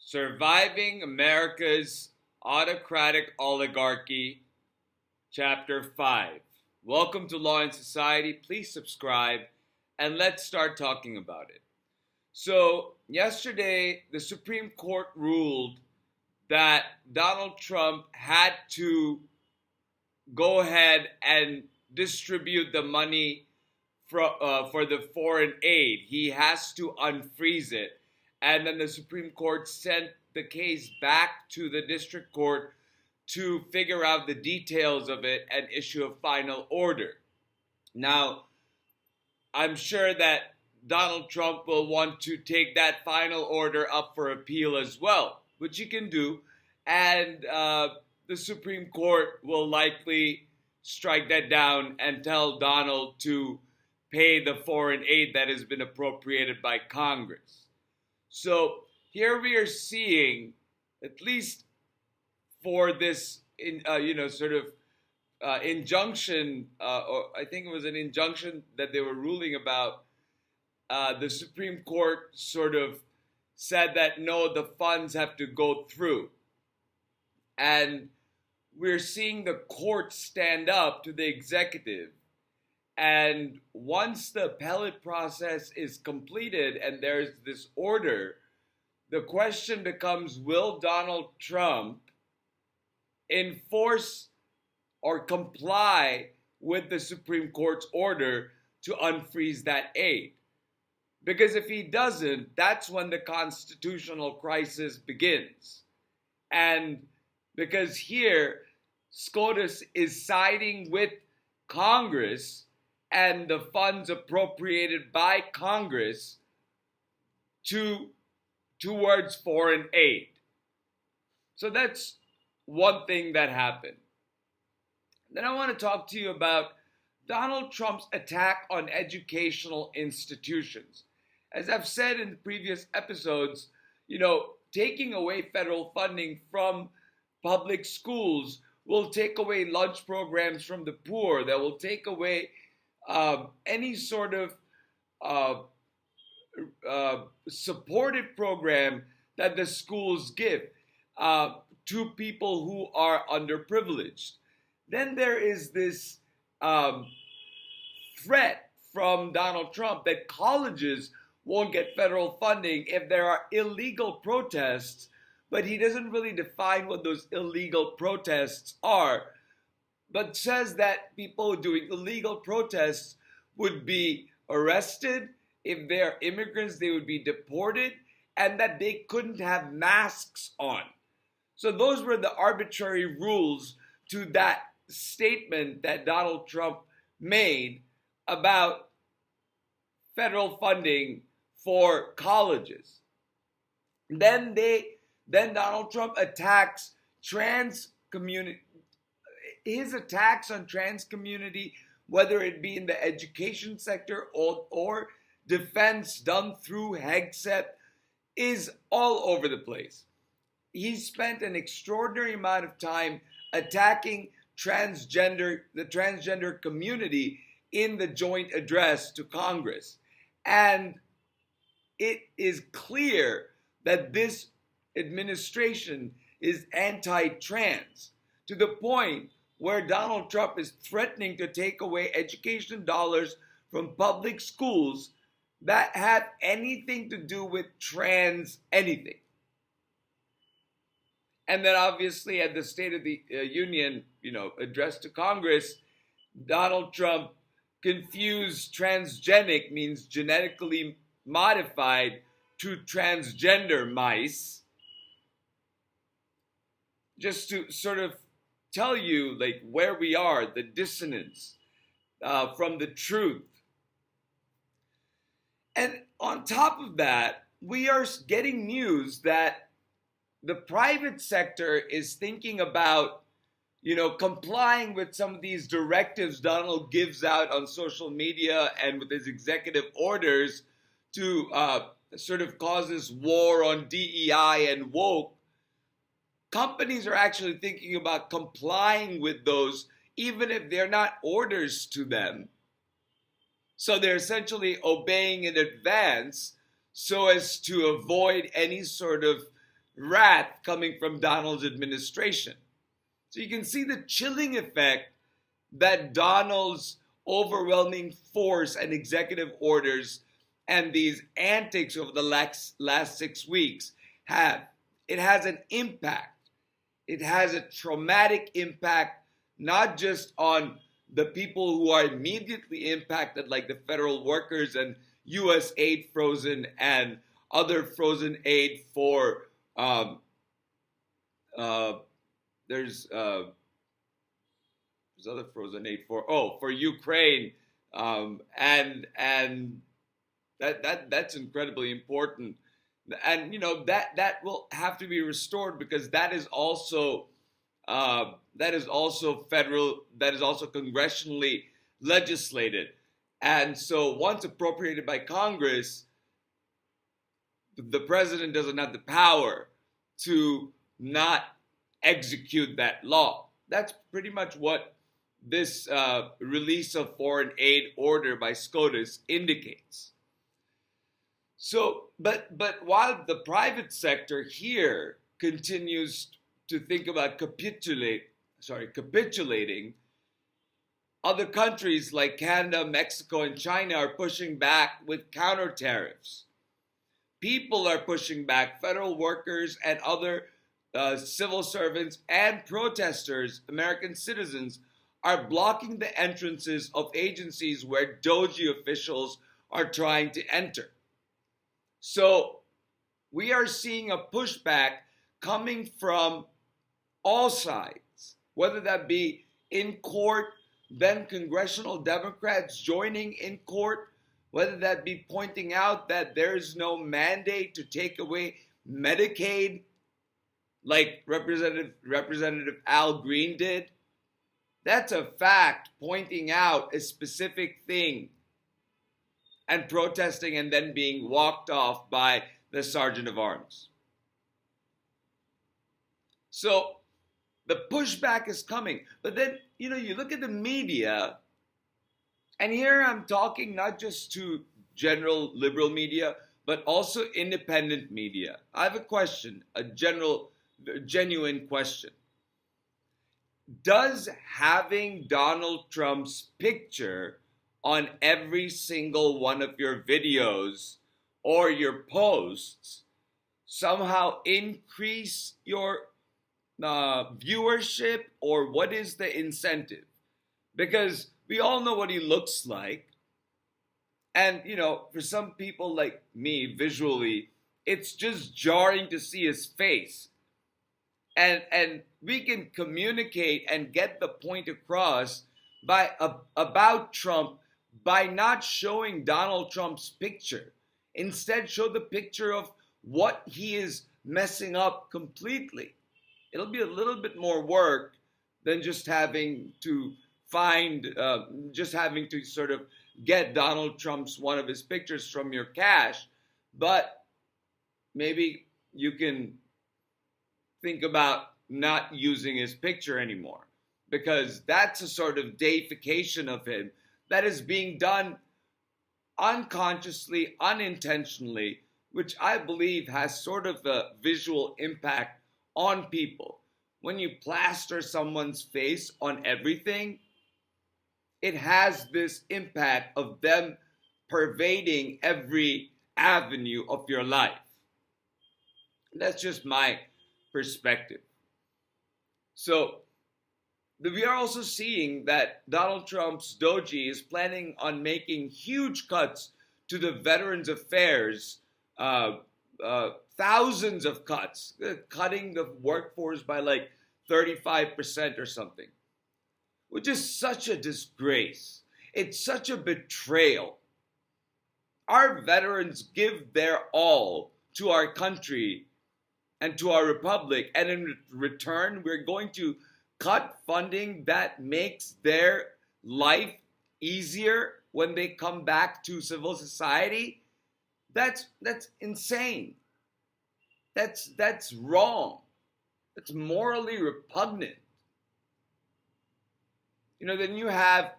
Surviving America's Autocratic Oligarchy, Chapter 5. Welcome to Law and Society. Please subscribe and let's start talking about it. So, yesterday, the Supreme Court ruled that Donald Trump had to go ahead and distribute the money for the foreign aid. He has to unfreeze it. And then the Supreme Court sent the case back to the district court to figure out the details of it and issue a final order. Now, I'm sure that Donald Trump will want to take that final order up for appeal as well, which he can do. And the Supreme Court will likely strike that down and tell Donald to pay the foreign aid that has been appropriated by Congress. So here we are seeing, at least for this, injunction, or I think it was an injunction that they were ruling about. The Supreme Court sort of said that no, the funds have to go through, and we're seeing the court stand up to the executive. And once the appellate process is completed and there's this order, the question becomes, will Donald Trump enforce or comply with the Supreme Court's order to unfreeze that aid? Because if he doesn't, that's when the constitutional crisis begins. And because here, SCOTUS is siding with Congress and the funds appropriated by Congress towards foreign aid. So that's one thing that happened. Then I want to talk to you about Donald Trump's attack on educational institutions. As I've said in previous episodes, taking away federal funding from public schools will take away lunch programs from the poor, that will take away any sort of supportive program that the schools give to people who are underprivileged. Then there is this threat from Donald Trump that colleges won't get federal funding if there are illegal protests, but he doesn't really define what those illegal protests are, but says that people doing illegal protests would be arrested. If they're immigrants, they would be deported, and that they couldn't have masks on. So those were the arbitrary rules to that statement that Donald Trump made about federal funding for colleges. Then Donald Trump attacks trans community. His attacks on trans community, whether it be in the education sector or defense done through Hegseth, is all over the place. He spent an extraordinary amount of time attacking the transgender community in the joint address to Congress. And it is clear that this administration is anti-trans, to the point where Donald Trump is threatening to take away education dollars from public schools that have anything to do with trans anything. And then obviously at the State of the Union, address to Congress, Donald Trump confused transgenic, means genetically modified, to transgender mice, just to sort of tell you where we are, the dissonance from the truth. And on top of that, we are getting news that the private sector is thinking about, complying with some of these directives Donald gives out on social media and with his executive orders to sort of cause this war on DEI and woke. Companies are actually thinking about complying with those, even if they're not orders to them. So they're essentially obeying in advance so as to avoid any sort of wrath coming from Donald's administration. So you can see the chilling effect that Donald's overwhelming force and executive orders and these antics over the last 6 weeks have. It has an impact. It has a traumatic impact, not just on the people who are immediately impacted, like the federal workers and U.S. aid frozen and other frozen aid for there's other frozen aid for Ukraine, and that's incredibly important, and that will have to be restored because that is also federal, that is also congressionally legislated, and so once appropriated by Congress, the president doesn't have the power to not execute that law. That's pretty much what this release of foreign aid order by SCOTUS indicates. So, but while the private sector here continues to think about capitulating, other countries like Canada, Mexico, and China are pushing back with counter tariffs. People are pushing back. Federal workers and other civil servants and protesters, American citizens, are blocking the entrances of agencies where Doji officials are trying to enter. So we are seeing a pushback coming from all sides, whether that be in court, then congressional Democrats joining in court, whether that be pointing out that there's no mandate to take away Medicaid, like Representative Al Green did. That's a fact, pointing out a specific thing and protesting and then being walked off by the Sergeant of Arms. So the pushback is coming. But then, you look at the media, and here I'm talking not just to general liberal media, but also independent media. I have a question, a genuine question. Does having Donald Trump's picture on every single one of your videos or your posts somehow increase your viewership, or what is the incentive? Because we all know what he looks like. And, for some people like me, visually, it's just jarring to see his face. And we can communicate and get the point across about Trump by not showing Donald Trump's picture. Instead, show the picture of what he is messing up completely. It'll be a little bit more work than just having to sort of get Donald Trump's one of his pictures from your cache, but maybe you can think about not using his picture anymore, because that's a sort of deification of him that is being done unconsciously, unintentionally, which I believe has sort of a visual impact on people. When you plaster someone's face on everything, it has this impact of them pervading every avenue of your life. That's just my perspective. So we are also seeing that Donald Trump's Doji is planning on making huge cuts to the Veterans Affairs, thousands of cuts, cutting the workforce by like 35% or something, which is such a disgrace. It's such a betrayal. Our veterans give their all to our country and to our republic, and in return, we're going to cut funding that makes their life easier when they come back to civil society. That's insane. That's wrong. That's morally repugnant. Then you have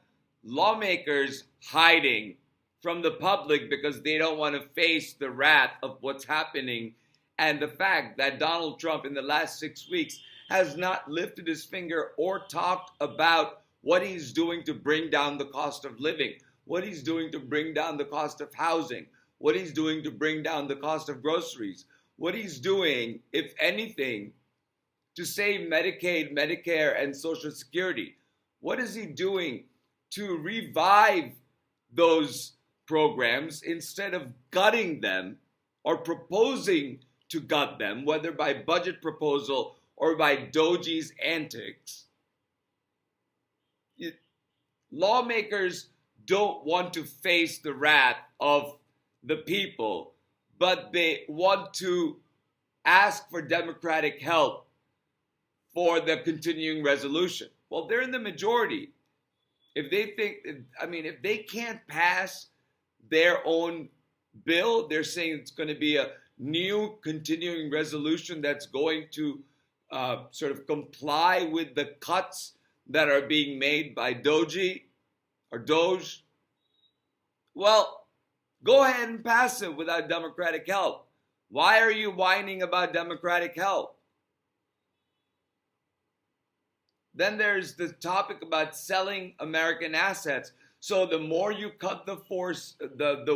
lawmakers hiding from the public because they don't want to face the wrath of what's happening And the fact that Donald Trump in the last 6 weeks has not lifted his finger or talked about what he's doing to bring down the cost of living, what he's doing to bring down the cost of housing, what he's doing to bring down the cost of groceries, what he's doing, if anything, to save Medicaid, Medicare, and Social Security. What is he doing to revive those programs instead of gutting them or proposing to gut them, whether by budget proposal or by Doji's antics? Lawmakers don't want to face the wrath of the people, but they want to ask for Democratic help for the continuing resolution. Well, they're in the majority. If they can't pass their own bill, they're saying it's going to be a new continuing resolution that's going to sort of comply with the cuts that are being made by Doge. Well, go ahead and pass it without Democratic help. Why are you whining about Democratic help? Then there's the topic about selling American assets. So the more you cut the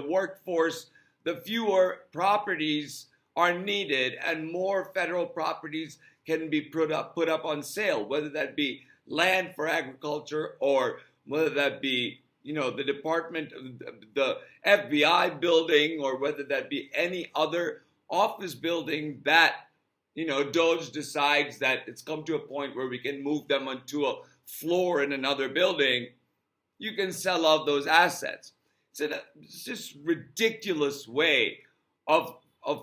workforce, the fewer properties are needed and more federal properties can be put up on sale, whether that be land for agriculture or whether that be, the department, the FBI building, or whether that be any other office building that, Doge decides that it's come to a point where we can move them onto a floor in another building. You can sell off those assets. It's just ridiculous way of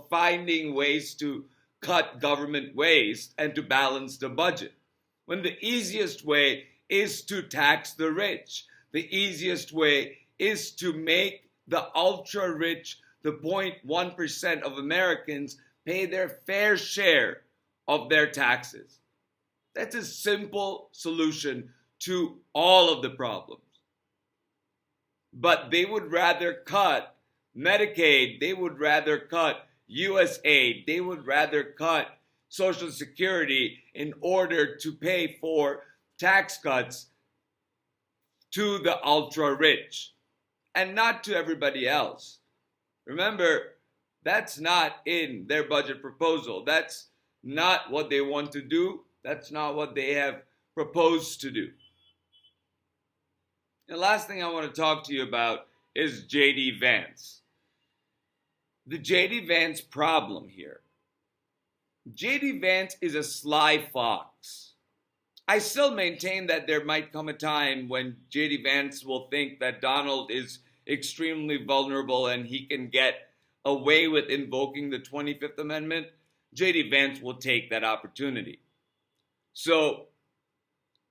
finding ways to cut government waste and to balance the budget, when the easiest way is to tax the rich. The easiest way is to make the ultra rich, the 0.1% of Americans, pay their fair share of their taxes. That's a simple solution to all of the problems. But they would rather cut Medicaid, they would rather cut USAID, they would rather cut Social Security in order to pay for tax cuts to the ultra rich and not to everybody else. Remember, that's not in their budget proposal. That's not what they want to do. That's not what they have proposed to do. The last thing I want to talk to you about is J.D. Vance. The J.D. Vance problem here. J.D. Vance is a sly fox. I still maintain that there might come a time when J.D. Vance will think that Donald is extremely vulnerable and he can get away with invoking the 25th Amendment. J.D. Vance will take that opportunity. So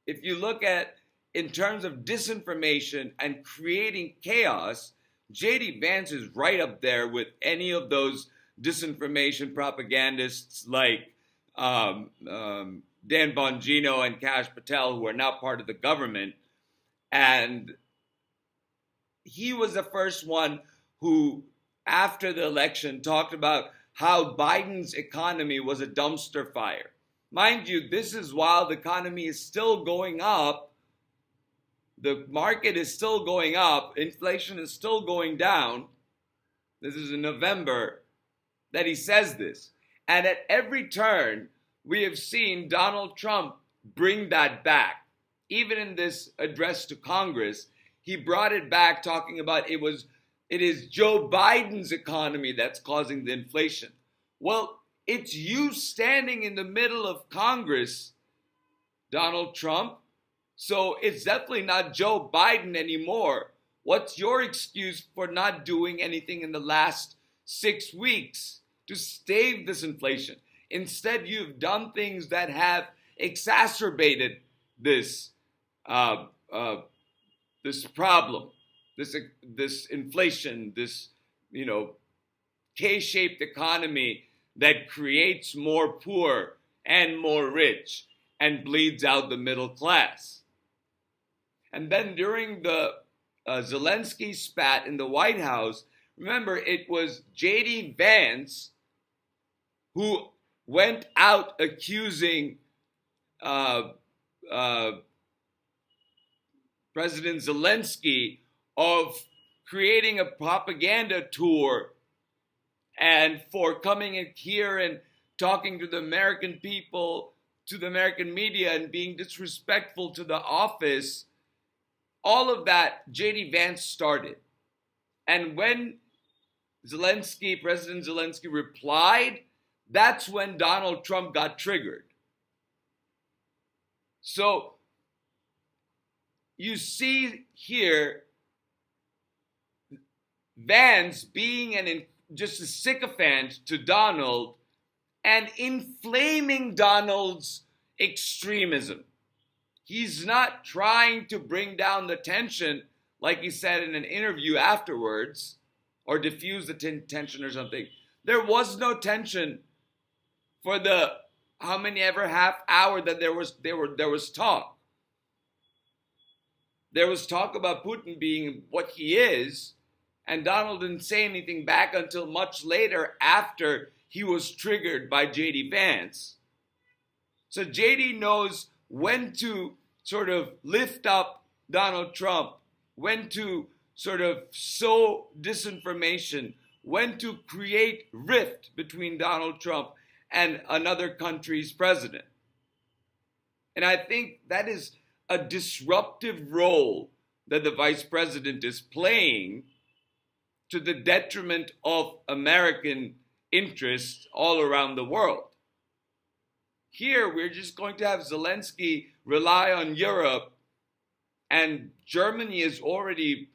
if you look at, in terms of disinformation and creating chaos, J.D. Vance is right up there with any of those disinformation propagandists like Dan Bongino and Kash Patel, who are now part of the government. And he was the first one who, after the election, talked about how Biden's economy was a dumpster fire. Mind you, this is while the economy is still going up, the market is still going up, inflation is still going down. This is in November that he says this. And at every turn, we have seen Donald Trump bring that back. Even in this address to Congress, he brought it back, talking about it is Joe Biden's economy that's causing the inflation. Well, it's you standing in the middle of Congress, Donald Trump. So it's definitely not Joe Biden anymore. What's your excuse for not doing anything in the last 6 weeks to stave this inflation? Instead, you've done things that have exacerbated this this problem, this inflation, this K-shaped economy that creates more poor and more rich and bleeds out the middle class. And then during the Zelensky spat in the White House, remember, it was J.D. Vance who went out accusing uh, uh, President Zelensky of creating a propaganda tour and for coming in here and talking to the American people, to the American media, and being disrespectful to the office. All of that, J.D. Vance started. And when President Zelensky replied, that's when Donald Trump got triggered. So you see here Vance being just a sycophant to Donald and inflaming Donald's extremism. He's not trying to bring down the tension, like he said in an interview afterwards, or diffuse the tension or something. There was no tension for the how many ever half hour that there was talk. There was talk about Putin being what he is, and Donald didn't say anything back until much later after he was triggered by J.D. Vance. So J.D. knows when to sort of lift up Donald Trump, when to sort of sow disinformation, when to create rift between Donald Trump and another country's president. And I think that is a disruptive role that the vice president is playing to the detriment of American interests all around the world. Here, we're just going to have Zelensky rely on Europe, and Germany has already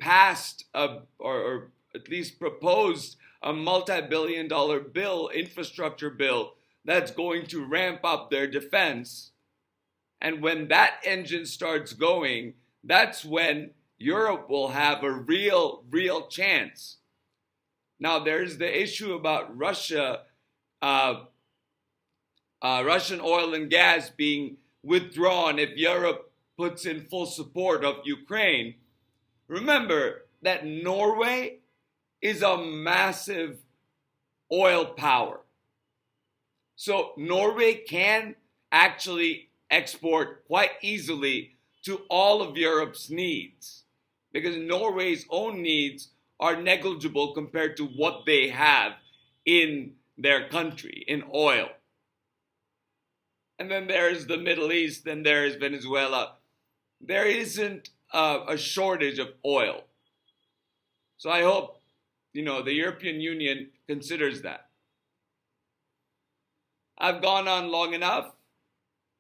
passed or at least proposed a multi-billion-dollar infrastructure bill, that's going to ramp up their defense. And when that engine starts going, that's when Europe will have a real chance. Now, there's the issue about Russia, Russian oil and gas being withdrawn if Europe puts in full support of Ukraine. Remember that Norway is a massive oil power. So Norway can actually export quite easily to all of Europe's needs, because Norway's own needs are negligible compared to what they have in their country in oil. And then there's the Middle East, and there is Venezuela. There isn't a shortage of oil. So I hope, the European Union considers that. I've gone on long enough,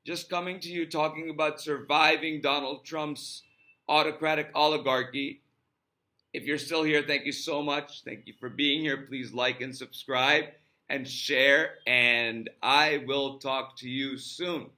just coming to you talking about surviving Donald Trump's autocratic oligarchy. If you're still here, thank you so much. Thank you for being here. Please like and subscribe and share, and I will talk to you soon.